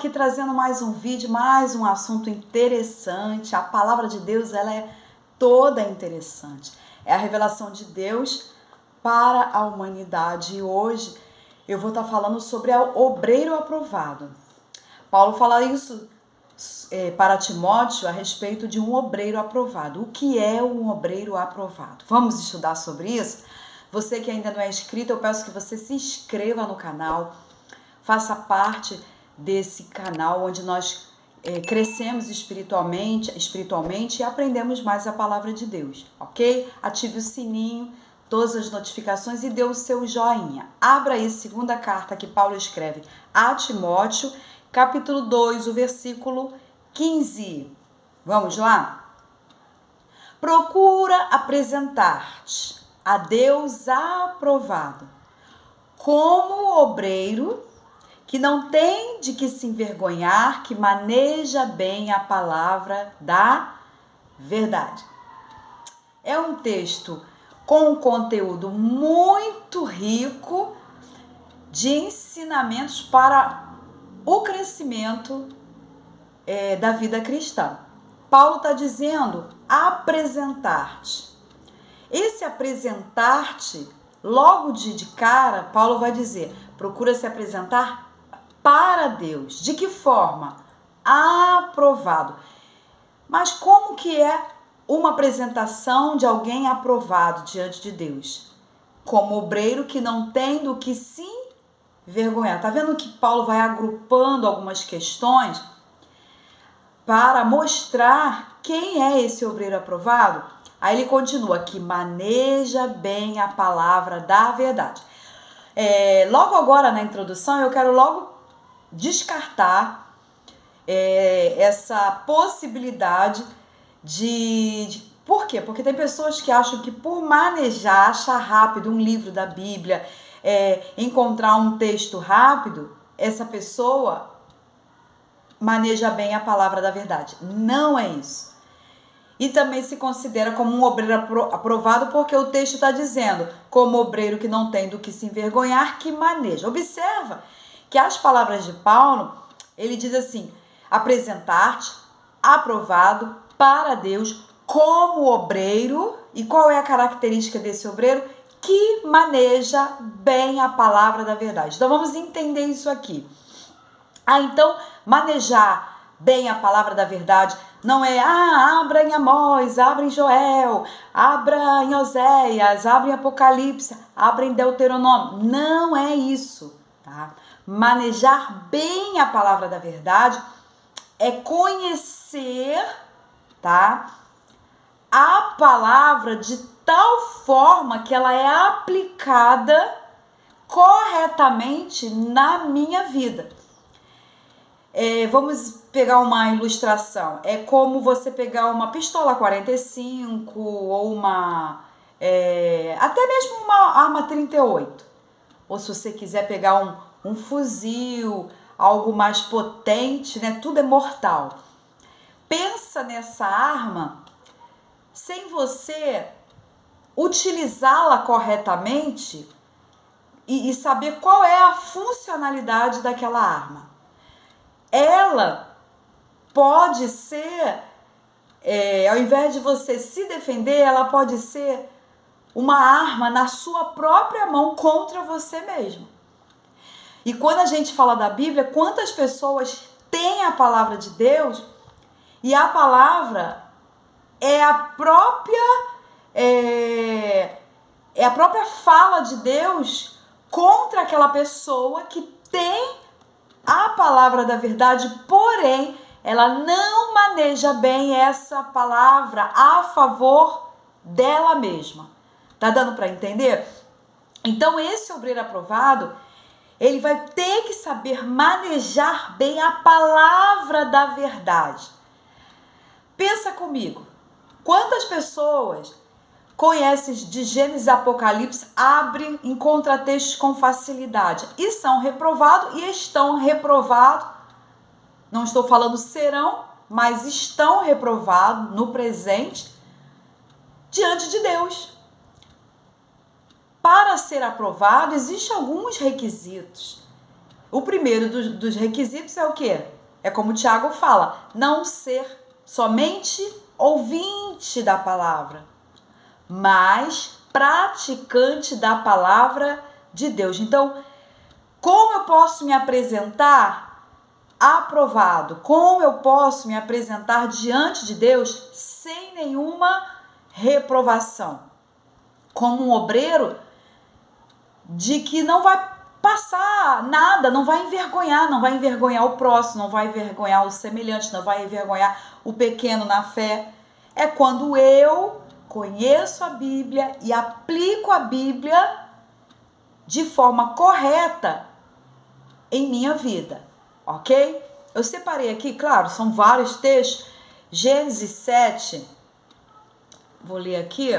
aqui trazendo mais um vídeo, mais um assunto interessante. A palavra de Deus, ela é toda interessante. É a revelação de Deus para a humanidade. E hoje eu vou estar falando sobre o obreiro aprovado. Paulo fala isso para Timóteo a respeito de um obreiro aprovado. O que é um obreiro aprovado? Vamos estudar sobre isso? Você que ainda não é inscrito, eu peço que você se inscreva no canal, faça parte desse canal onde nós crescemos espiritualmente e aprendemos mais a palavra de Deus, ok? Ative o sininho, todas as notificações e dê o seu joinha. Abra aí a segunda carta que Paulo escreve a Timóteo, capítulo 2, o versículo 15. Vamos lá? Procura apresentar-te a Deus aprovado, como obreiro que não tem de que se envergonhar, que maneja bem a palavra da verdade. É um texto com um conteúdo muito rico de ensinamentos para o crescimento da vida cristã. Paulo está dizendo apresentar-te. Esse apresentar-te, logo de cara, Paulo vai dizer, procura se apresentar para Deus. De que forma? Aprovado. Mas como que é uma apresentação de alguém aprovado diante de Deus? Como obreiro que não tem do que se envergonhar. Tá vendo que Paulo vai agrupando algumas questões para mostrar quem é esse obreiro aprovado? Aí ele continua, que maneja bem a palavra da verdade. Logo agora na introdução eu quero logo descartar essa possibilidade Por quê? Porque tem pessoas que acham que por manejar, achar rápido um livro da Bíblia, encontrar um texto rápido, essa pessoa maneja bem a palavra da verdade. Não é isso. E também se considera como um obreiro aprovado porque o texto está dizendo, como obreiro que não tem do que se envergonhar, que maneja. Observa que as palavras de Paulo, ele diz assim, apresentar-te aprovado para Deus como obreiro. E qual é a característica desse obreiro? Que maneja bem a palavra da verdade. Então vamos entender isso aqui. Então manejar bem a palavra da verdade não é, abra em Amós, abra em Joel, abra em Oséias, abra em Apocalipse, abra em Deuteronômio. Não é isso, tá? Manejar bem a palavra da verdade é conhecer, tá? A palavra de tal forma que ela é aplicada corretamente na minha vida. Vamos pegar uma ilustração. É como você pegar uma pistola 45 ou até mesmo uma arma 38. Ou se você quiser pegar um fuzil, algo mais potente, né? Tudo é mortal. Pensa nessa arma sem você utilizá-la corretamente e saber qual é a funcionalidade daquela arma. Ela pode ser, ao invés de você se defender, ela pode ser uma arma na sua própria mão contra você mesmo. E quando a gente fala da Bíblia, quantas pessoas têm a palavra de Deus e a palavra é a própria fala de Deus contra aquela pessoa que tem a palavra da verdade, porém, ela não maneja bem essa palavra a favor dela mesma. Tá dando para entender? Então, esse obreiro aprovado, ele vai ter que saber manejar bem a palavra da verdade. Pensa comigo, quantas pessoas conhecem de Gênesis e Apocalipse, abrem em contratextos com facilidade e são reprovados e estão reprovados, não estou falando serão, mas estão reprovados no presente diante de Deus. Para ser aprovado, existem alguns requisitos. O primeiro dos requisitos é o quê? É como o Tiago fala, não ser somente ouvinte da palavra, mas praticante da palavra de Deus. Então, como eu posso me apresentar aprovado? Como eu posso me apresentar diante de Deus sem nenhuma reprovação? Como um obreiro de que não vai passar nada, não vai envergonhar o próximo, não vai envergonhar o semelhante, não vai envergonhar o pequeno na fé. É quando eu conheço a Bíblia e aplico a Bíblia de forma correta em minha vida, ok? Eu separei aqui, claro, são vários textos. Gênesis 7, vou ler aqui,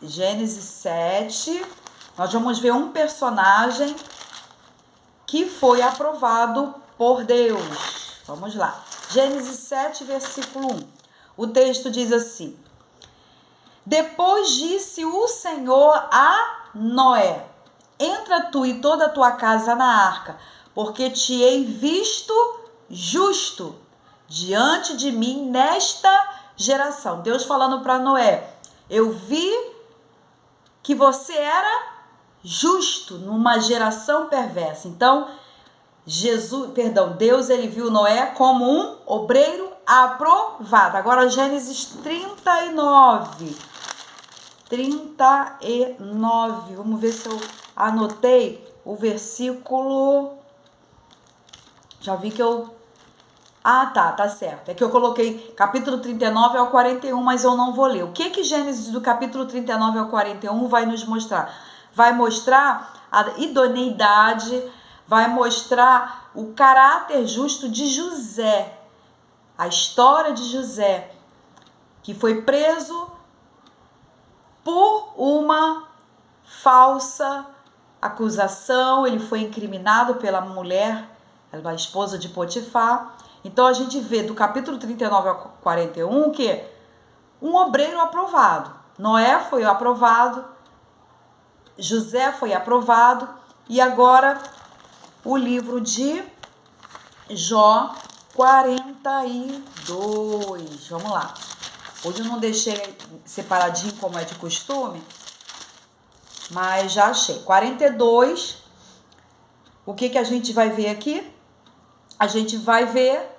Gênesis 7, nós vamos ver um personagem que foi aprovado por Deus. Vamos lá. Gênesis 7, versículo 1. O texto diz assim: Depois disse o Senhor a Noé: Entra tu e toda a tua casa na arca, porque te hei visto justo diante de mim nesta geração. Deus falando para Noé: eu vi que você era justo numa geração perversa. Então, Deus, ele viu Noé como um obreiro aprovado. Agora, Gênesis 39. Vamos ver se eu anotei o versículo. Já vi que eu... tá certo. É que eu coloquei capítulo 39 ao 41, mas eu não vou ler. O que Gênesis do capítulo 39 ao 41 vai nos mostrar? Vai mostrar a idoneidade, vai mostrar o caráter justo de José. A história de José, que foi preso por uma falsa acusação. Ele foi incriminado pela mulher, a esposa de Potifar. Então a gente vê do capítulo 39 ao 41 que um obreiro aprovado. Noé foi aprovado, José foi aprovado, e agora o livro de Jó 42. Vamos lá. Hoje eu não deixei separadinho como é de costume, mas já achei. 42. O que a gente vai ver aqui? A gente vai ver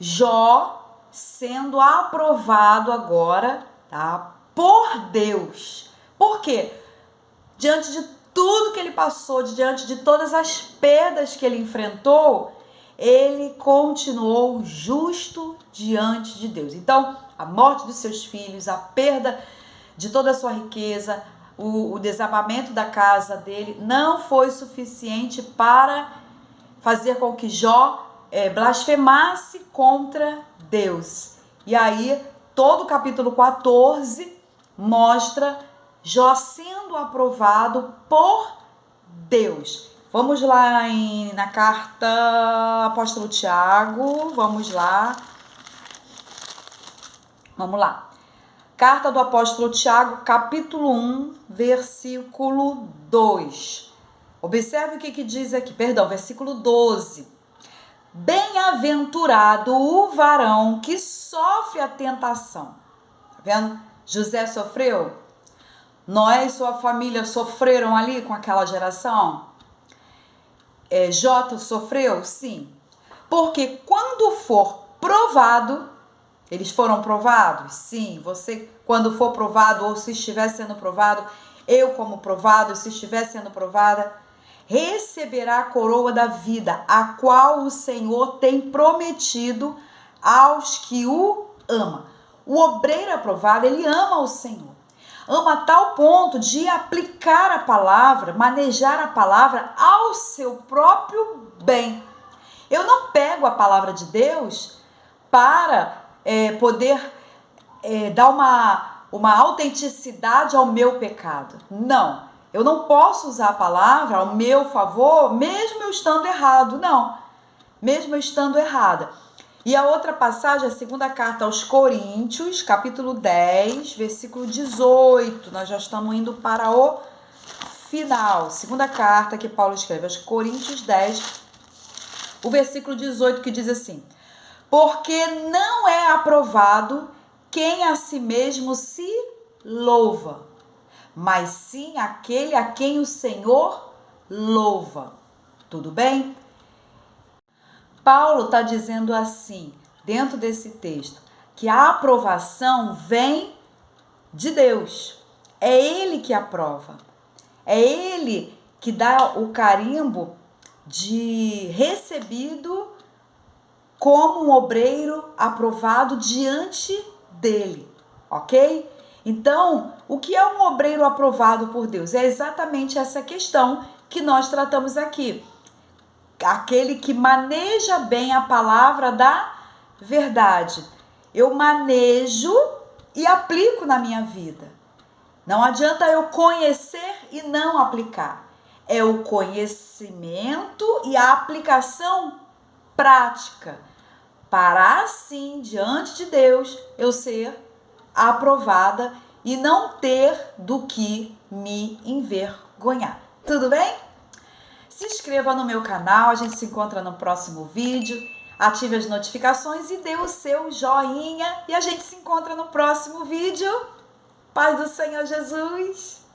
Jó sendo aprovado agora, tá? Por Deus. Por quê? Diante de tudo que ele passou, diante de todas as perdas que ele enfrentou, ele continuou justo diante de Deus. Então, a morte dos seus filhos, a perda de toda a sua riqueza, o desabamento da casa dele, não foi suficiente para fazer com que Jó blasfemasse contra Deus. E aí, todo o capítulo 14 mostra Jó sendo aprovado por Deus. Vamos lá na carta apóstolo Tiago, vamos lá. Carta do apóstolo Tiago, capítulo 1, versículo 2. Observe o que diz aqui, versículo 12. Bem-aventurado o varão que sofre a tentação. Tá vendo? José sofreu. Noé e sua família sofreram ali com aquela geração. Jó sofreu? Sim. Porque quando for provado, eles foram provados? Sim. Você, quando for provado, ou se estiver sendo provado, eu como provado, se estiver sendo provada, receberá a coroa da vida, a qual o Senhor tem prometido aos que o amam. O obreiro aprovado, ele ama o Senhor. Ama a tal ponto de aplicar a palavra, manejar a palavra ao seu próprio bem. Eu não pego a palavra de Deus para poder dar uma autenticidade ao meu pecado. Não. Eu não posso usar a palavra ao meu favor, mesmo eu estando errado. Não. Mesmo eu estando errada. E a outra passagem, a segunda carta aos Coríntios, capítulo 10, versículo 18. Nós já estamos indo para o final. Segunda carta que Paulo escreve aos Coríntios 10, o versículo 18 que diz assim: porque não é aprovado quem a si mesmo se louva, mas sim aquele a quem o Senhor louva. Tudo bem? Paulo está dizendo assim, dentro desse texto, que a aprovação vem de Deus. É Ele que aprova. É Ele que dá o carimbo de recebido como um obreiro aprovado diante dele, ok? Então, o que é um obreiro aprovado por Deus? É exatamente essa questão que nós tratamos aqui. Aquele que maneja bem a palavra da verdade. Eu manejo e aplico na minha vida. Não adianta eu conhecer e não aplicar. É o conhecimento e a aplicação prática, para assim, diante de Deus, eu ser aprovada e não ter do que me envergonhar. Tudo bem? Se inscreva no meu canal, a gente se encontra no próximo vídeo. Ative as notificações e dê o seu joinha. E a gente se encontra no próximo vídeo. Paz do Senhor Jesus!